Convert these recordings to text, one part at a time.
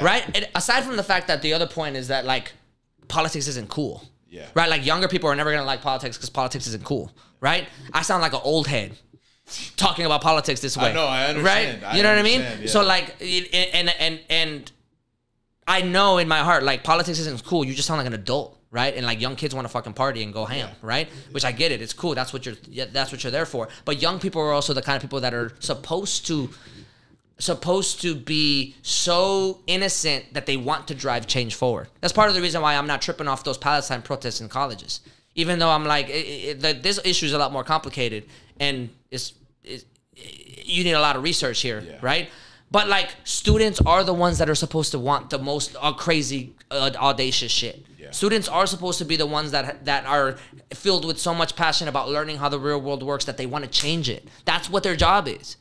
right? And aside from the fact that the other point is that like politics isn't cool. Yeah. Right? Like younger people are never going to like politics because politics isn't cool. Right? I sound like an old head talking about politics this way. I know, I understand. Right? You know what I mean? Yeah. So like, and I know in my heart, like politics isn't cool. You just sound like an adult, right? And like young kids want to fucking party and go ham, right? Which I get it. It's cool. That's what you're there for. But young people are also the kind of people that are supposed to be so innocent that they want to drive change forward. That's part of the reason why I'm not tripping off those Palestine protests in colleges. Even though I'm like, this issue is a lot more complicated and you need a lot of research here, right? But like students are the ones that are supposed to want the most crazy, audacious shit. Yeah. Students are supposed to be the ones that are filled with so much passion about learning how the real world works that they want to change it. That's what their job is.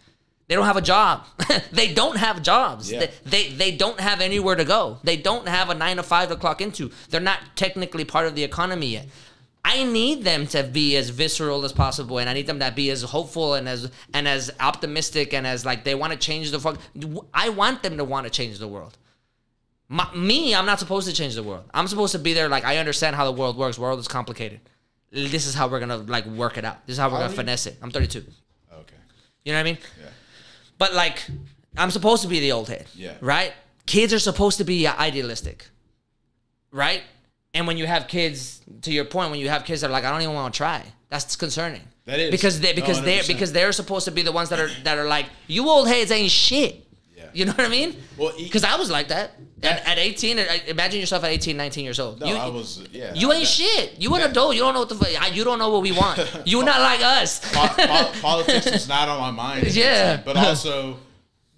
They don't have a job. They don't have jobs. Yeah. They don't have anywhere to go. They don't have a 9 to 5 to clock into. They're not technically part of the economy yet. I need them to be as visceral as possible, and I need them to be as hopeful and as optimistic and as like they want to change the fuck. I want them to want to change the world. I'm not supposed to change the world. I'm supposed to be there like I understand how the world works. World is complicated. This is how we're gonna like work it out. This is how we're gonna finesse it. I'm 32. Okay. You know what I mean? Yeah. But like, I'm supposed to be the old head. Yeah. Right? Kids are supposed to be idealistic. Right? And when you have kids, to your point, when you have kids that are like, I don't even want to try, that's concerning. That is because they're supposed to be the ones that are like, you old heads ain't shit. Yeah. You know what I mean? Well, because I was like that at 18. Imagine yourself at 18, 19 years old. No, I was. Yeah. You ain't shit. You an adult. You don't know what the fuck. You don't know what we want. You not like us. Politics is not on my mind. Yeah. But also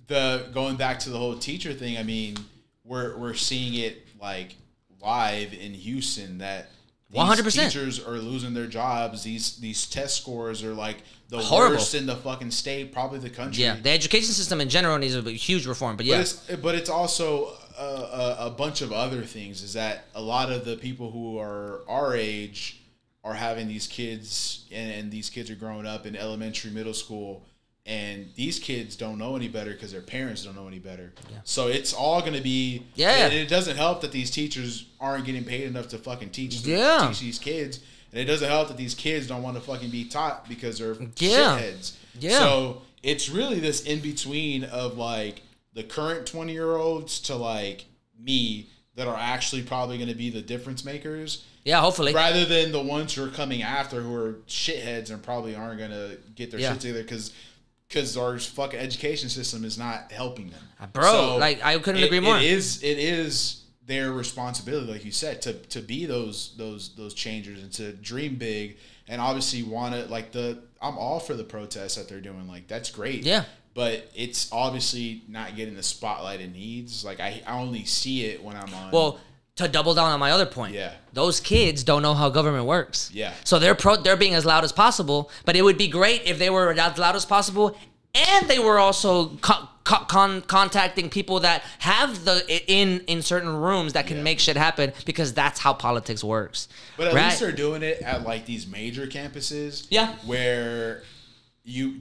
going back to the whole teacher thing. I mean, we're seeing it like live in Houston that these 100%. teachers are losing their jobs. These test scores are like the worst in the fucking state, probably the country. Yeah, the education system in general needs a huge reform. But yeah, but it's also a bunch of other things. Is that a lot of the people who are our age are having these kids, and these kids are growing up in elementary, middle school. And these kids don't know any better because their parents don't know any better. Yeah. So it's all going to be... Yeah. And it doesn't help that these teachers aren't getting paid enough to fucking teach these kids. And it doesn't help that these kids don't want to fucking be taught because they're shitheads. Yeah. So it's really this in-between of, like, the current 20-year-olds to, like, me that are actually probably going to be the difference makers. Yeah, hopefully. Rather than the ones who are coming after who are shitheads and probably aren't going to get their shit together because our fucking education system is not helping them. Bro, so like I couldn't agree more. It is their responsibility, like you said, to be those changers and to dream big and obviously want to like I'm all for the protests that they're doing. Like that's great. Yeah. But it's obviously not getting the spotlight it needs. Like I only see it when I'm on. Well, to double down on my other point, those kids don't know how government works. Yeah. So they're being as loud as possible, but it would be great if they were as loud as possible and they were also contacting people that have in certain rooms that can make shit happen because that's how politics works. But at least they're doing it at like these major campuses where you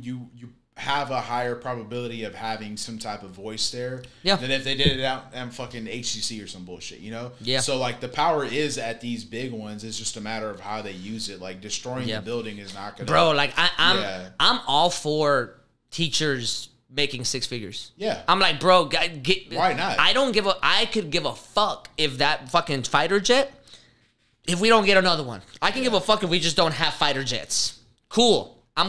have a higher probability of having some type of voice there than if they did it out in fucking HCC or some bullshit, you know? Yeah. So, like, the power is at these big ones. It's just a matter of how they use it. Like, destroying the building is not going to... Bro, like, I'm all for teachers making 6 figures. Yeah. I'm like, bro, why not? I could give a fuck if that fucking fighter jet, if we don't get another one. I can give a fuck if we just don't have fighter jets. Cool. I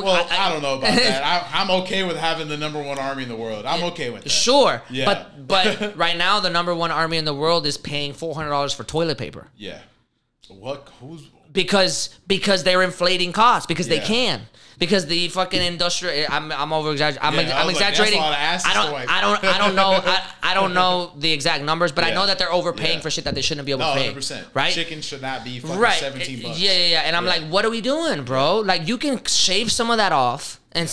don't know about that. I'm okay with having the #1 army in the world. I'm okay with that. Sure. Yeah. But right now, the #1 army in the world is paying $400 for toilet paper. Yeah. What? Because they're inflating costs because they can. Because the fucking industrial, I'm over exaggerating. I'm exaggerating. I don't know the exact numbers, but I know that they're overpaying for shit that they shouldn't be overpaying. 100%. Right? Chicken should not be fucking $17. Yeah. And I'm like, what are we doing, bro? Like, you can shave some of that off and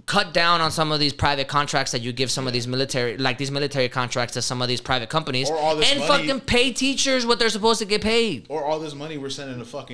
cut down on some of these private contracts that you give some of these military contracts to some of these private companies, and fucking pay teachers what they're supposed to get paid. Or all this money we're sending to fucking